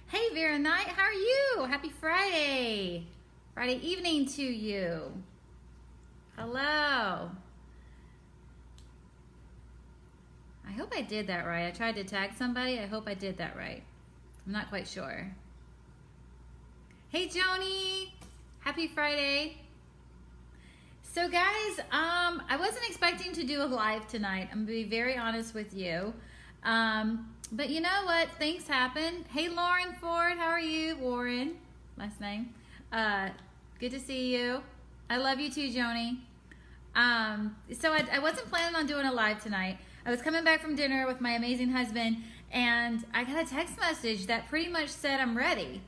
Hey Vera Knight, how are you? Happy Friday. Friday evening to you. Hello. I hope I did that right. I tried to tag somebody. I hope I did that right. I'm not quite sure. Hey Joni. Happy Friday. So guys, I wasn't expecting to do a live tonight. I'm gonna be very honest with you. But you know what? Things happen. Hey Lauren Ford, how are you? Warren, last name. Good to see you. I love you too, Joni. So I wasn't planning on doing a live tonight. I was coming back from dinner with my amazing husband, and I got a text message that pretty much said I'm ready.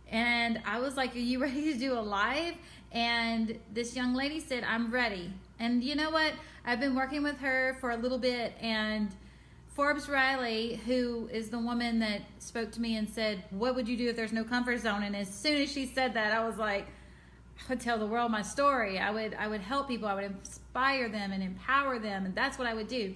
And I was like, are you ready to do a live? And this young lady said, I'm ready. And you know what? I've been working with her for a little bit, and Forbes Riley, who is the woman that spoke to me and said, what would you do if there's no comfort zone? And as soon as she said that, I was like, I would tell the world my story. I would help people. I would inspire them and empower them, and that's what I would do.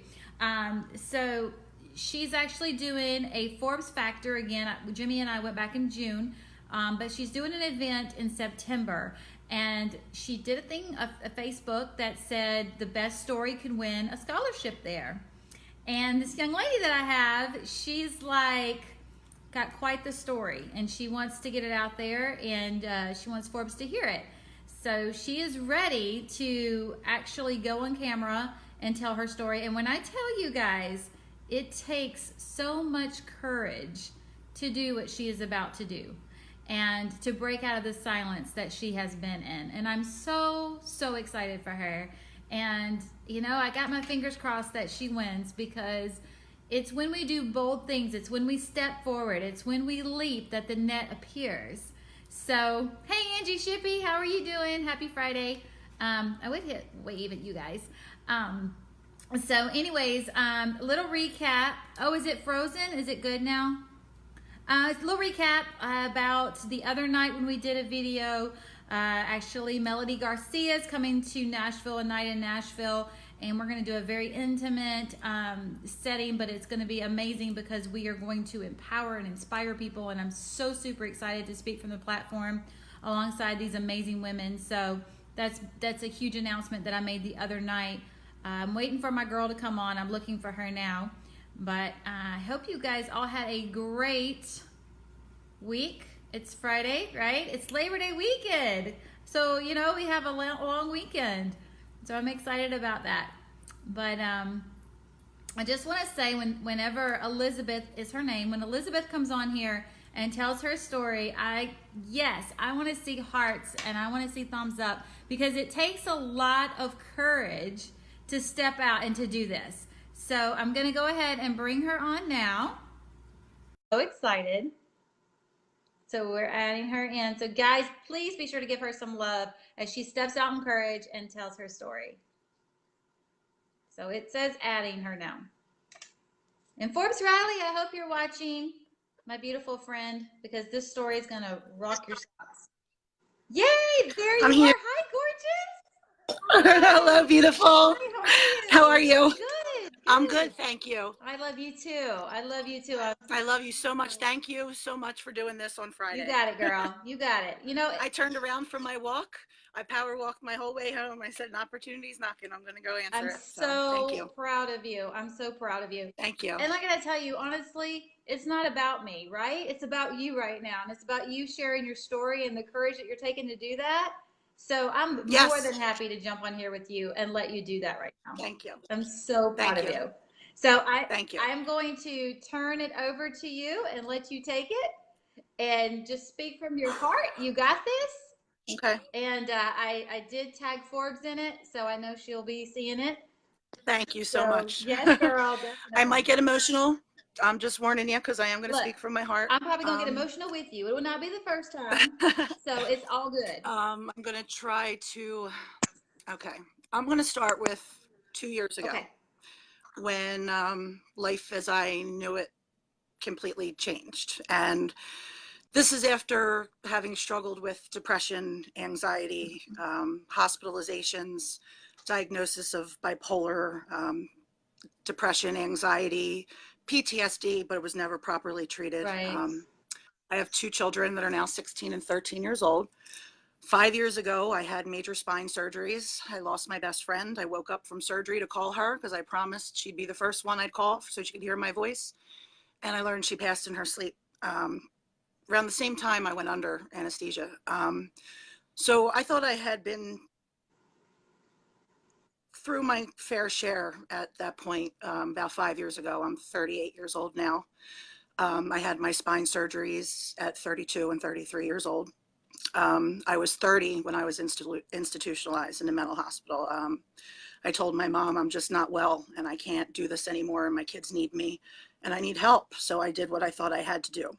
So she's actually doing a Forbes Factor again. Jimmy and I went back in June, but she's doing an event in September. And she did a Facebook that said the best story could win a scholarship there. And this young lady that I have, she's like got quite the story, and she wants to get it out there, and she wants Forbes to hear it. So she is ready to actually go on camera and tell her story. And when I tell you guys, it takes so much courage to do what she is about to do and to break out of the silence that she has been in. And I'm so excited for her. And you know, I got my fingers crossed that she wins, because it's when we do bold things, it's when we step forward, it's when we leap that the net appears. So, hey Angie Shippey, how are you doing? Happy Friday. I would hit wave at you guys. So anyways, little recap. Oh, is it frozen? Is it good now? A little recap about the other night when we did a video. Actually, Melody Garcia is coming to Nashville, a night in Nashville, and we're going to do a very intimate setting, but it's going to be amazing because we are going to empower and inspire people, and I'm so super excited to speak from the platform alongside these amazing women. So that's a huge announcement that I made the other night. I'm waiting for my girl to come on. I'm looking for her now. But I hope you guys all had a great week. It's Friday, right? It's Labor Day weekend. So, you know, we have a long weekend. So I'm excited about that. But I just want to say whenever Elizabeth is her name, when Elizabeth comes on here and tells her story, I want to see hearts and I want to see thumbs up, because it takes a lot of courage to step out and to do this. So I'm going to go ahead and bring her on now. So excited. So we're adding her in. So guys, please be sure to give her some love as she steps out in courage and tells her story. So it says adding her now. And Forbes Riley, I hope you're watching, my beautiful friend, because this story is going to rock your socks. Yay! There I'm you here. are. Hi, gorgeous. Hello, beautiful. Hi, How are you? Good. I'm good, thank you. I love you too. I love you too. I love you so much. Thank you so much for doing this on Friday. You got it, girl. You got it. You know, I turned around from my walk. I power walked my whole way home. I said, an opportunity's knocking. I'm going to go answer I'm it. So thank you. proud of you. I'm so proud of you. Thank you. And I gotta tell you, honestly, it's not about me, right? It's about you right now. And it's about you sharing your story and the courage that you're taking to do that. So I'm more than happy to jump on here with you and let you do that right now. Thank you. I'm so proud of you. So Thank you. I'm going to turn it over to you and let you take it and just speak from your heart. You got this. Okay. And I did tag Forbes in it, so I know she'll be seeing it. Thank you so much. Yes, girl. I might get emotional. I'm just warning you, because I am going to speak from my heart. I'm probably going to get emotional with you. It will not be the first time. So it's all good. I'm going to try to, okay. I'm going to start with 2 years ago. Okay. When life as I knew it completely changed. And this is after having struggled with depression, anxiety, hospitalizations, diagnosis of bipolar, depression, anxiety, PTSD, but it was never properly treated. Right. I have two children that are now 16 and 13 years old. 5 years ago, I had major spine surgeries. I lost my best friend. I woke up from surgery to call her because I promised she'd be the first one I'd call so she could hear my voice. And I learned she passed in her sleep. Around the same time, I went under anesthesia. So I thought I had been through my fair share at that point. About 5 years ago. I'm 38 years old now. I had my spine surgeries at 32 and 33 years old. I was 30 when I was institutionalized in a mental hospital. I told my mom, I'm just not well and I can't do this anymore. And my kids need me and I need help. So I did what I thought I had to do.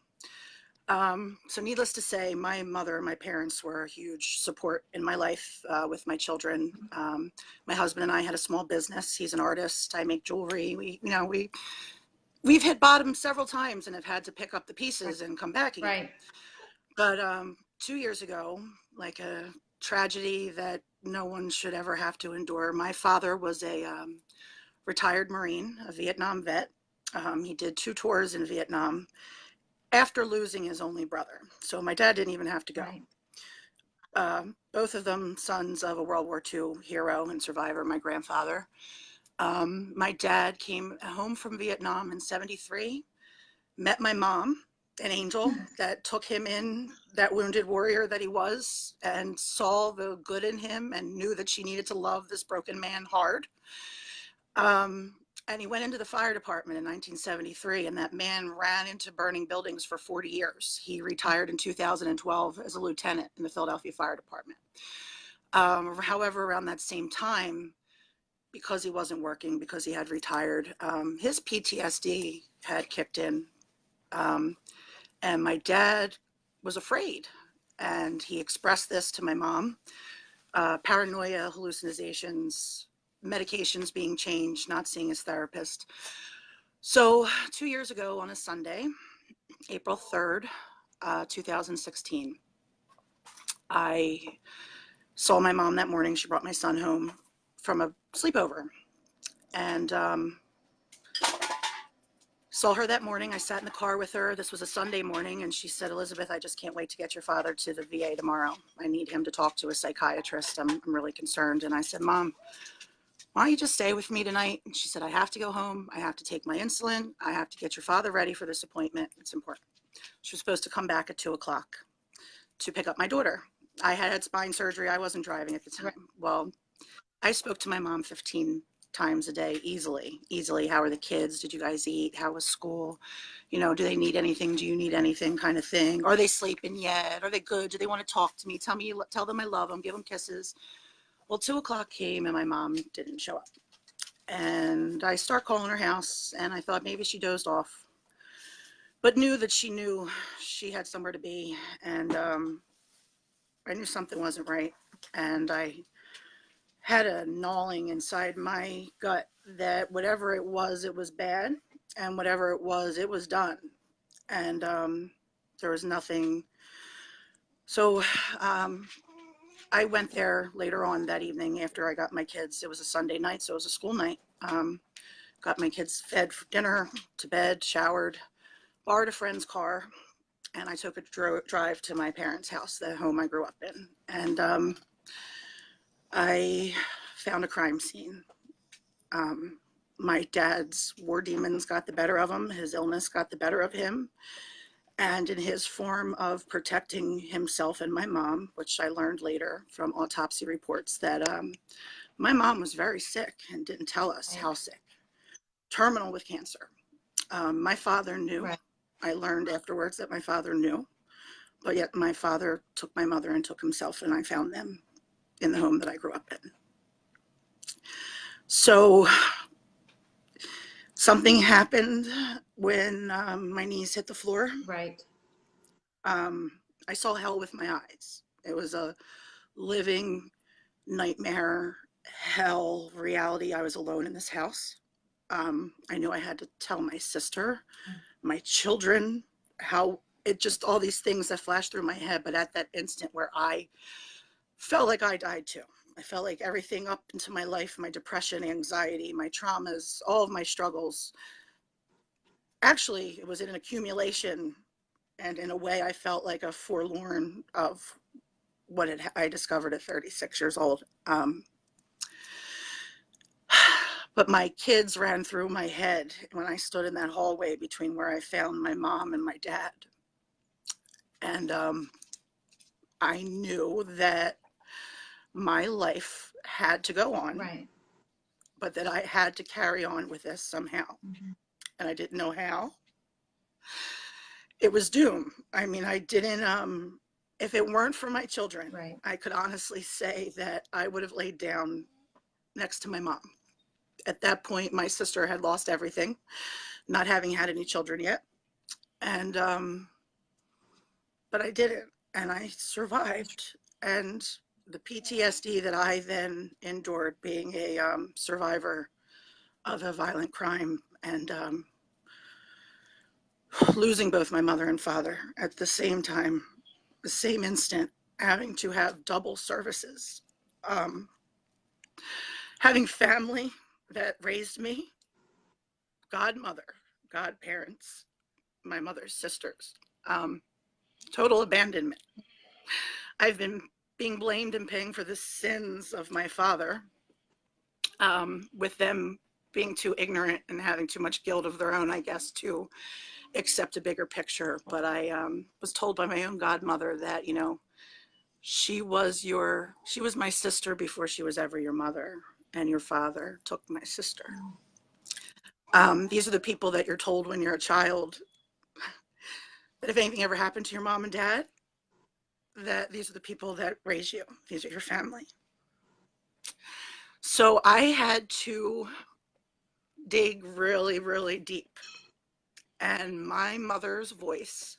So needless to say, my mother and my parents were a huge support in my life with my children. My husband and I had a small business. He's an artist. I make jewelry. We've hit bottom several times and have had to pick up the pieces and come back again. Right. But 2 years ago, like a tragedy that no one should ever have to endure. My father was a retired Marine, a Vietnam vet. He did 2 tours in Vietnam after losing his only brother. So my dad didn't even have to go. Right. Both of them sons of a World War II hero and survivor, my grandfather. My dad came home from Vietnam in 73, met my mom, an angel that took him in, that wounded warrior that he was, and saw the good in him and knew that she needed to love this broken man hard. And he went into the fire department in 1973, and that man ran into burning buildings for 40 years. He retired in 2012 as a lieutenant in the Philadelphia Fire Department. However, around that same time, because he wasn't working, because he had retired, his PTSD had kicked in. And my dad was afraid. And he expressed this to my mom. Paranoia, hallucinations, medications being changed, not seeing his therapist. So 2 years ago on a Sunday, April 3rd, 2016, I saw my mom that morning. She brought my son home from a sleepover. And saw her that morning. I sat in the car with her. This was a Sunday morning, and she said, Elizabeth, I just can't wait to get your father to the VA tomorrow. I need him to talk to a psychiatrist. I'm really concerned. And I said, Mom, why don't you just stay with me tonight? And she said, I have to go home. I have to take my insulin. I have to get your father ready for this appointment. It's important. She was supposed to come back at 2:00 to pick up my daughter. I had spine surgery. I wasn't driving at the time. Well, I spoke to my mom 15 times a day, easily. How are the kids? Did you guys eat? How was school? Do they need anything? Do you need anything, kind of thing? Are they sleeping yet? Are they good? Do they want to talk to me? Tell them I love them, give them kisses. Well, 2:00 came and my mom didn't show up. And I start calling her house and I thought maybe she dozed off, but knew that she knew she had somewhere to be. And I knew something wasn't right. And I had a gnawing inside my gut that whatever it was bad, and whatever it was done. And there was nothing. So I went there later on that evening after I got my kids. It was a Sunday night, so it was a school night. Got my kids fed for dinner, to bed, showered, borrowed a friend's car, and I took a drive to my parents' house, the home I grew up in. And I found a crime scene. My dad's war demons got the better of him. His illness got the better of him. And in his form of protecting himself and my mom, which I learned later from autopsy reports, that my mom was very sick and didn't tell us how sick. Terminal with cancer. My father knew. Right. I learned afterwards that my father knew. But yet my father took my mother and took himself, and I found them in the home that I grew up in. So something happened when my knees hit the floor. Right. I saw hell with my eyes. It was a living nightmare, hell reality. I was alone in this house. I knew I had to tell my sister, my children, how it just, all these things that flashed through my head. But at that instant where I felt like I died too. I felt like everything up into my life, my depression, anxiety, my traumas, all of my struggles, actually, it was an accumulation And in a way, I felt like a forlorn of what I discovered at 36 years old. But my kids ran through my head when I stood in that hallway between where I found my mom and my dad. And I knew that my life had to go on, Right. but that I had to carry on with this somehow. Mm-hmm. And I didn't know how. It was doom. I mean, I didn't, if it weren't for my children, Right. I could honestly say that I would have laid down next to my mom. At that point, my sister had lost everything, not having had any children yet. And, but I didn't, and I survived. And the PTSD that I then endured being a survivor of a violent crime and losing both my mother and father at the same time, the same instant, having to have double services, um, having family that raised me, godmother, godparents, my mother's sisters, um, total abandonment. I've been being blamed and paying for the sins of my father, with them being too ignorant and having too much guilt of their own, I guess, to accept a bigger picture. But I was told by my own godmother that, you know, she was my sister before she was ever your mother, and your father took my sister. These are the people that you're told when you're a child that if anything ever happened to your mom and dad, that these are the people that raise you. These are your family. So I had to dig really, really deep. And my mother's voice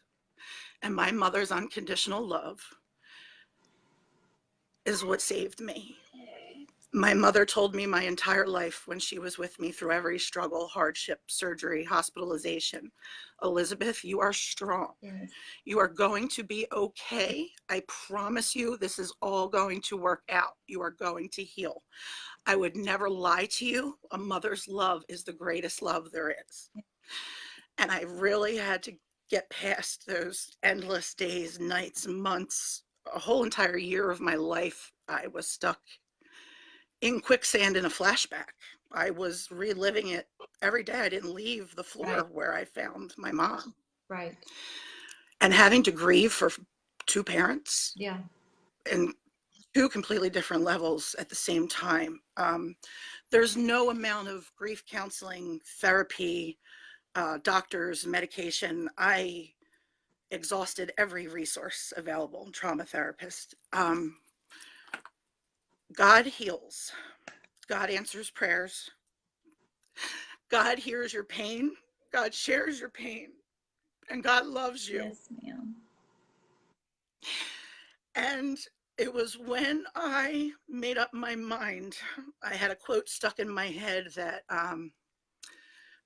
and my mother's unconditional love is what saved me. My mother told me my entire life when she was with me through every struggle, hardship, surgery, hospitalization, Elizabeth, you are strong. Yes. You are going to be okay. I promise you, this is all going to work out. You are going to heal. I would never lie to you. A mother's love is the greatest love there is. And I really had to get past those endless days, nights, months, a whole entire year of my life. I was stuck in quicksand in a flashback. I was reliving it every day. I didn't leave the floor Right. where I found my mom. Right. And having to grieve for two parents Yeah. and two completely different levels at the same time. There's no amount of grief counseling, therapy, doctors, medication. I exhausted every resource available, trauma therapist. God heals. God answers prayers. God hears your pain. God shares your pain. And God loves you. Yes, ma'am. And it was when I made up my mind, I had a quote stuck in my head that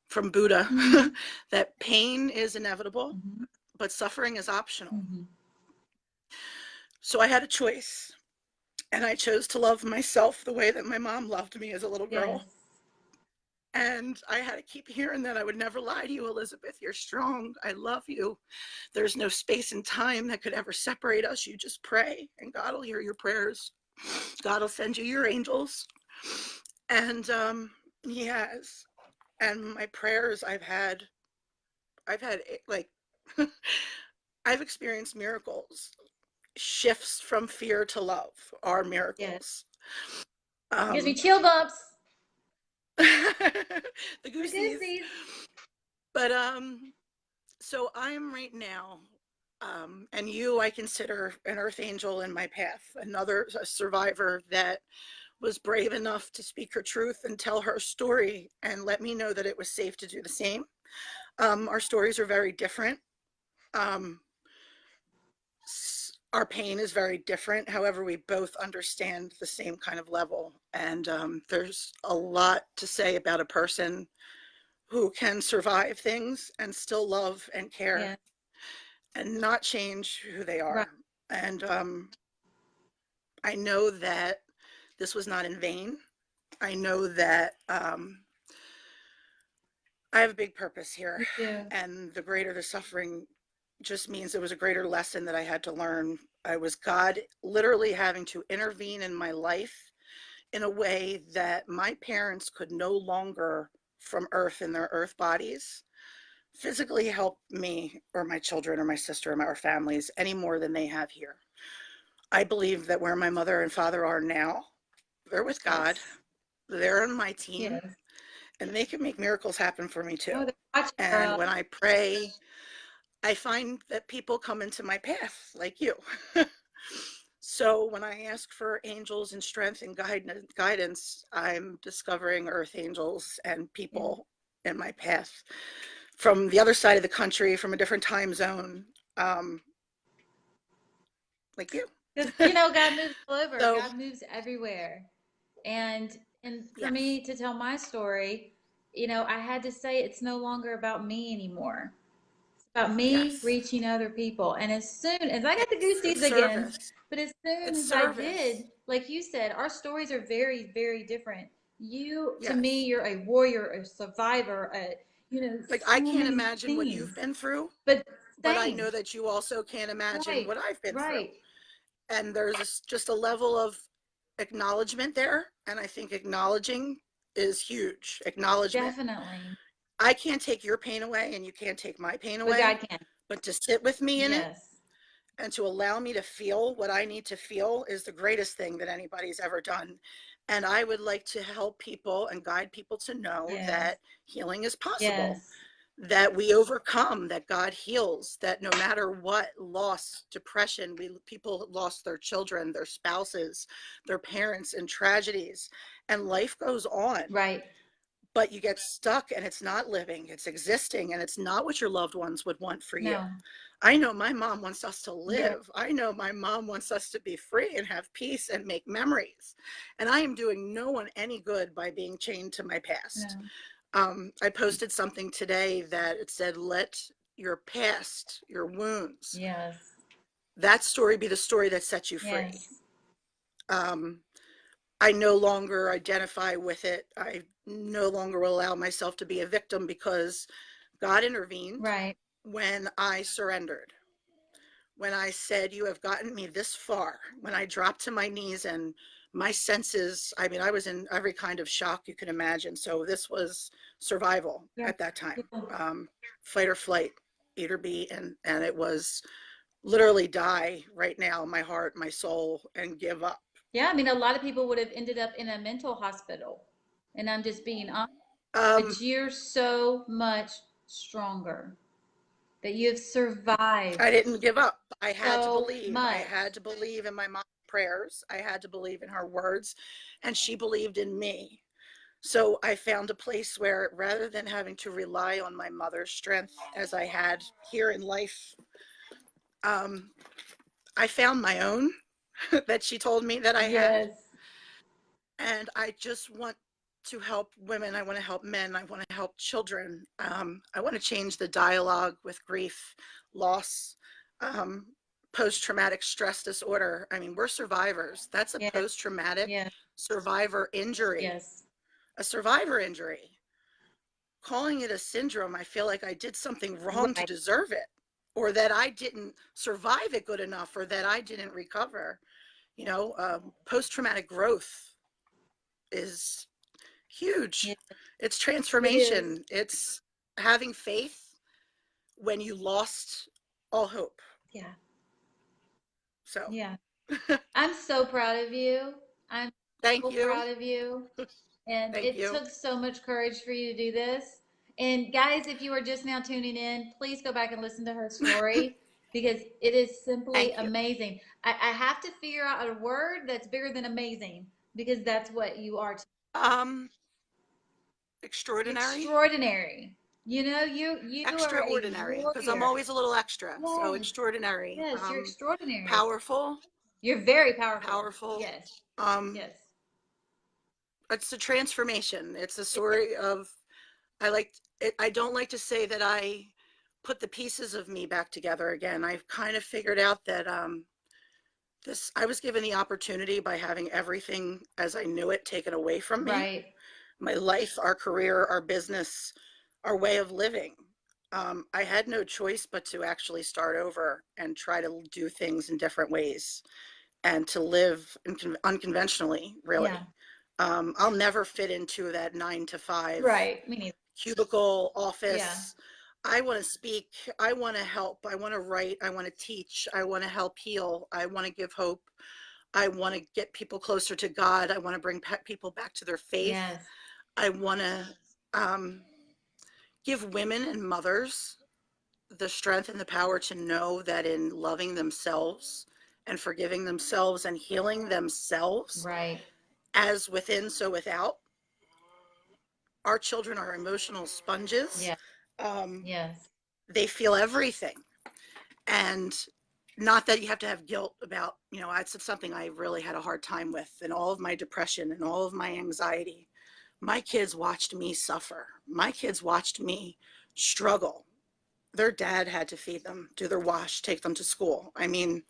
from Buddha, Mm-hmm. that pain is inevitable, Mm-hmm. but suffering is optional. Mm-hmm. So I had a choice, and I chose to love myself the way that my mom loved me as a little Yes. girl. And I had to keep hearing that I would never lie to you, Elizabeth. You're strong. I love you. There's no space and time that could ever separate us. You just pray, and God will hear your prayers. God will send you your angels. And He has. And my prayers, I've had like, I've experienced miracles. Shifts from fear to love are Yes. miracles. Gives me Um, chill bumps. the The goosies. goosies. But so I'm right now, and you I consider an earth angel in my path, another survivor that was brave enough to speak her truth and tell her story and let me know that it was safe to do the same. Our stories are very different. Um, our pain is very different. However, we both understand the same kind of level. And there's a lot to say about a person who can survive things and still love and care, Yeah. and not change who they Right. are. And I know that this was not in vain. I know that I have a big purpose here. You do. And the greater the suffering, just means it was a greater lesson that I had to learn. I was God literally having to intervene in my life in a way that my parents could no longer, from earth in their earth bodies, physically help me or my children or my sister or our families any more than they have here. I believe that where my mother and father are now, they're with God, Yes. they're on my team, Yes. and they can make miracles happen for me too. Oh, they're watching, And girl. when I pray, I find that people come into my path like you. So when I ask for angels and strength and guidance, I'm discovering earth angels and Yeah. people in my path from the other side of the country, from a different time zone, um, like you. Because God moves all over. So God moves everywhere. And and for yes, me to tell my story, I had to say it's no longer about me anymore. It's about me yes, reaching other people. And as soon as I got the it's goosies again, service. but as soon It's as I did, service. like you said, our stories are very, very different. You, to me, Yes. you're a warrior, a survivor, Like I so can't many imagine what you've things. been through, But but I same, know that you also can't imagine right, what I've been through. right, And there's just a level of acknowledgement there. And I think acknowledging is huge. Acknowledgement. definitely. I can't take your pain away and you can't take my pain But away, God can. but to sit with me in it Yes, and to allow me to feel what I need to feel is the greatest thing that anybody's ever done. And I would like to help people and guide people to know yes, that healing is possible, yes, that we overcome, that God heals, that no matter what loss, depression, people lost their children, their spouses, their parents in tragedies, and life goes on. right. But you get stuck and it's not living, it's existing, and it's not what your loved ones would want for you. No, I know my mom wants us to yeah, live. I know my mom wants us to be free and have peace and make memories. And I am doing no one any good by being chained to my past. no, I posted something today that it said, let your past, your wounds, yes, that story be the story that sets you free. yes, Um, I no longer identify with it. I no longer will allow myself to be a victim because God intervened right. when I surrendered. When I said, you have gotten me this far, when I dropped to my knees and my senses, I mean, I was in every kind of shock you can imagine. So this was survival Yeah, at that time, yeah. fight or flight, eat or be. And it was literally die right now, my heart, my soul, and give up. Yeah, I mean, a lot of people would have ended up in a mental hospital. And I'm just being honest. Um, But you're so much stronger that you've survived I didn't give up. I had to so believe. I much. had to believe in my mom's prayers. I had to believe in her words, and she believed in me. So I found a place where rather than having to rely on my mother's strength as I had here in life, um, I found my own that she told me that I had. Yes. And I just want to help women. I want to help men. I want to help children. I want to change the dialogue with grief, loss, um, post traumatic stress disorder. I mean, we're survivors. That's a Yes. post traumatic Yes. survivor injury, Yes. a survivor injury. Calling it a syndrome, I feel like I did something wrong to Right. deserve it, or that I didn't survive it good enough, or that I didn't recover. Post traumatic growth is huge. Yeah, It's it is. transformation. It's having faith when you lost all hope. Yeah. So Yeah. I'm so proud of you. I'm thank so you. proud of you. And Thank it you. took so much courage for you to do this. And guys, if you are just now tuning in, please go back and listen to her story because it is simply Thank you. amazing. I have to figure out a word that's bigger than amazing because that's what you are. Um, extraordinary, Extraordinary. You are a extraordinary, because I'm warrior. always a little extra. So Yes. extraordinary. Yes, you're extraordinary. Powerful, You're very powerful. powerful. Yes. Um, Yes. it's a transformation. It's a It is. story of, I like it. I don't like to say that I put the pieces of me back together again. I've kind of figured out that I was given the opportunity by having everything as I knew it taken away from me. Right. My life, our career, our business, our way of living. I had no choice but to actually start over and try to do things in different ways and to live unconventionally, Yeah. really. I'll never fit into that 9 to 5 Right. Me neither. cubicle Yeah. office. I want to speak. I want to help. I want to write. I want to teach. I want to help heal. I want to give hope. I want to get people closer to God. I want to bring people back to their faith. Yes. I want to um, give women and mothers the strength and the power to know that in loving themselves and forgiving themselves and healing themselves, Right. as within, so without, our children are emotional sponges. Yeah. Um, Yes. they feel everything. And not that you have to have guilt about, it's something I really had a hard time with, and all of my depression and all of my anxiety. My kids watched me suffer. My kids watched me struggle. Their dad had to feed them, do their wash, take them to school. I mean,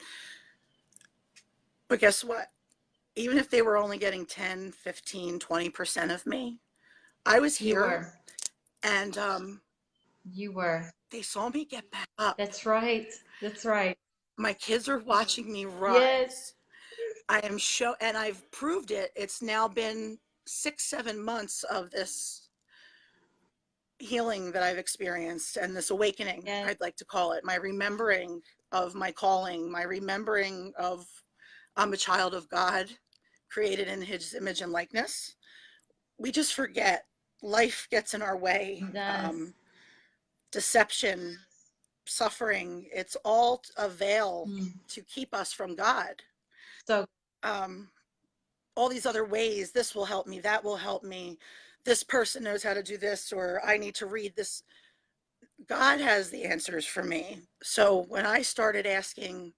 but guess what? Even if they were only getting 10, 15, 20% of me, I was You here, were. and You were. they saw me get back up. That's right. That's right. My kids are watching me Yes. rise. I am and I've proved it. It's now been 6, 7 months of this healing that I've experienced and this awakening, Yes. I'd like to call it, my remembering of my calling, my remembering of I'm a child of God, created in his image and likeness. We just forget. Life gets in our way. It does. Deception, suffering, it's all a veil Mm. to keep us from God. So Um, all these other ways, this will help me, that will help me, this person knows how to do this, or I need to read this. God has the answers for me. So when I started asking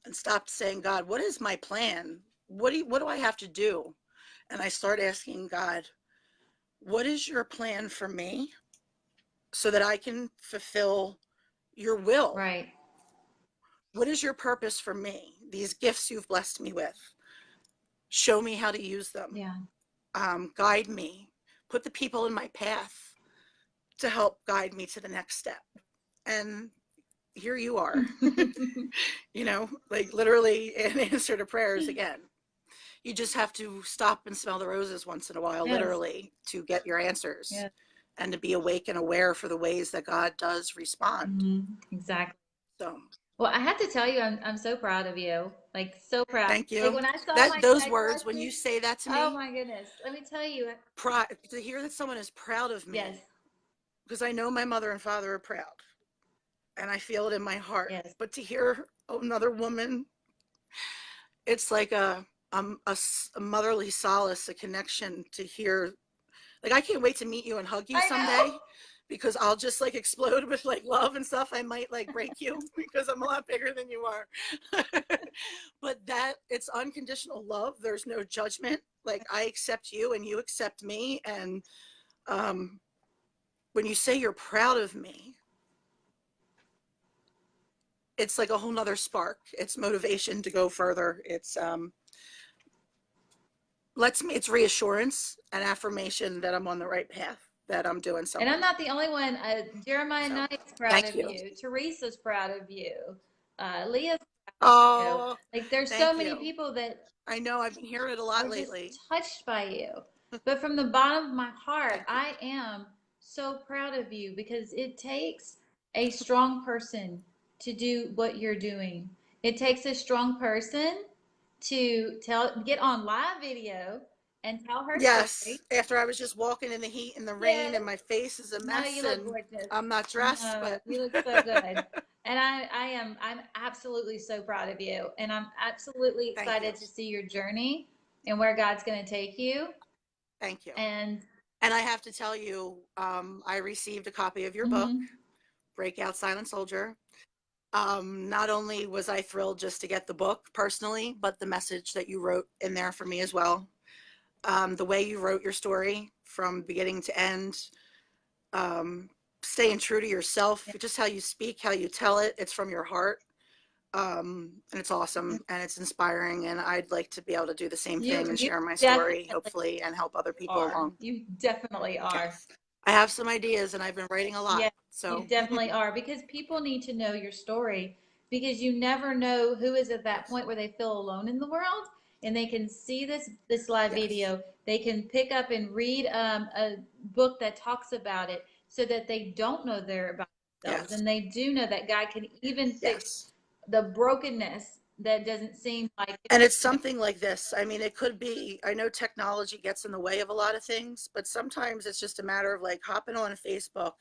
and stopped saying, God, what is my plan? What do I have to do? And I started asking God, what is your plan for me so that I can fulfill your will? right. What is your purpose for me? These gifts you've blessed me with. Show me how to use them. Yeah. Guide me. Put the people in my path to help guide me to the next step. And here you are, like literally an answer to prayers again. You just have to stop and smell the roses once in a while, Yes. literally, to get your answers Yes. and to be awake and aware for the ways that God does respond. Exactly. So Well, I have to tell you, I'm so proud of you. Like so proud. thank Like you. when I saw That my those text words, when you message, say that to oh me, my goodness. Let me tell you. to hear that someone is proud of Yes. me, because I know my mother and father are proud, and I feel it in my heart. Yes. But to hear another woman, it's like a motherly solace, a connection to hear. Like, I can't wait to meet you and hug you I know. someday, because I'll just like explode with like love and stuff. I might like break you because I'm a lot bigger than you are. But that it's unconditional love. There's no judgment. Like, I accept you and you accept me. And um, when you say you're proud of me, it's like a whole nother spark. It's motivation to go further. It's reassurance and affirmation that I'm on the right path, that I'm doing And I'm something. not the only one. Jeremiah So Knight's proud thank of you. you. Teresa's proud of you. Leah's proud of you. Oh, Like there's so thank many you. people that I know I've been hearing it a lot are just lately. touched by you. But from the bottom of my heart, Thank you. I am so proud of you because it takes a strong person to do what you're doing. It takes a strong person to get on live video and tell her Yes, story. after I was just walking in the heat and the rain Yes. and my face is a No, mess you look and gorgeous. I'm not dressed, No, but you look so good. And I'm absolutely so proud of you. And I'm absolutely thank excited you. to see your journey and where God's going to take you. Thank you. And And I have to tell you, I received a copy of your book, mhm, Breakout Silent Soldier. Not only was I thrilled just to get the book personally, but the message that you wrote in there for me as well. The way you wrote your story from beginning to end, um, staying true to yourself, just how you speak, how you tell it, it's from your heart. And it's awesome and it's inspiring. And I'd like to be able to do the same thing and you share my story, definitely hopefully, and help other people are. along. You definitely are. Yes. I have some ideas and I've been writing a lot. Yeah, you So definitely are, because people need to know your story, because you never know who is at that yes, point where they feel alone in the world, and they can see this live yes, video. They can pick up and read a book that talks about it, so that they don't know they're about themselves, yes, and they do know that God can even fix yes. the brokenness that doesn't seem like And it's something like this. I mean, it could be, I know technology gets in the way of a lot of things, but sometimes it's just a matter of like hopping on Facebook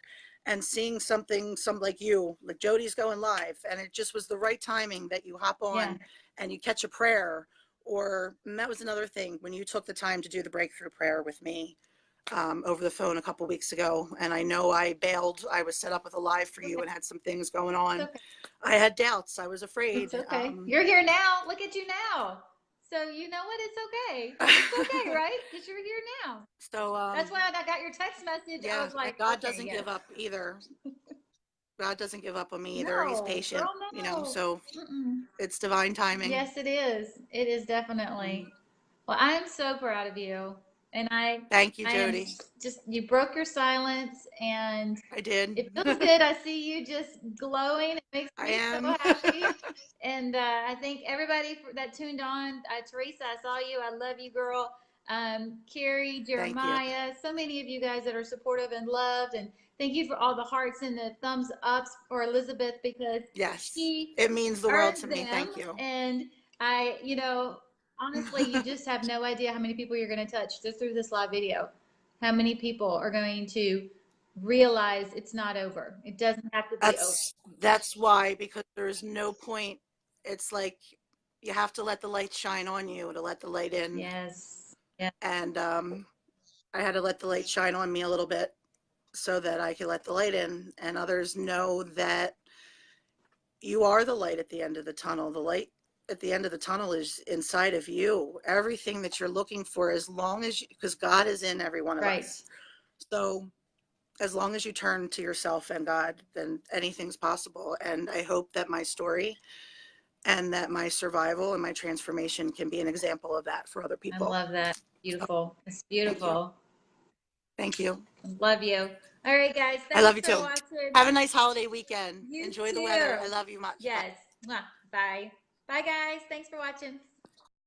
and seeing something, some like you, like Jody's going live, and it just was the right timing that you hop yeah, on and you catch a prayer. Or, and that was another thing when you took the time to do the breakthrough prayer with me over the phone a couple weeks ago. And I know I bailed. I was set up with a live for you okay, and had some things going it's on. okay. I had doubts. I was It's afraid. okay. You're here now. Look at you now. So you know what? It's okay. It's okay, right? Because you're here now. So, That's why I got your text message. I yeah, was and like, God okay, doesn't yes. give up either. God doesn't give up on me either. He's No, patient, girl, no. so Mm-mm. it's divine timing. Yes, it is. It is Mm. definitely. Well, I am so proud of you. And Thank you, I am Jody. just, you broke your silence, and I did. it feels good. I see you just glowing. It makes I me so am. happy. And I think everybody that tuned on, Teresa, I saw you. I love you, girl. Carrie, Thank you. Jeremiah, so many of you guys that are supportive and loved. And thank you for all the hearts and the thumbs ups for Elizabeth, because Yes, she it means the world to earned me. them. Thank you. And honestly, you just have no idea how many people you're going to touch just through this live video. How many people are going to realize it's not over? It doesn't have to be over. That's why, because there's no point. It's like you have to let the light shine on you to let the light in. Yes. Yeah. And I had to let the light shine on me a little bit so that I could let the light in, and others know that you are the light at the end of the tunnel. The light at the end of the tunnel is inside of you. Everything that you're looking for, as long as you, because God is in every one of Right. us. So as long as you turn to yourself and God, then anything's possible. And I hope that my story and that my survival and my transformation can be an example of that for other I people. love that. So Beautiful. It's thank you. beautiful. Thank you. Love you. All right, guys. I Thanks love you for too. watching. Have a nice holiday weekend. You Enjoy the weather. I too. love you much. Bye. Yes. Mwah. Bye. Bye, guys. Thanks for watching.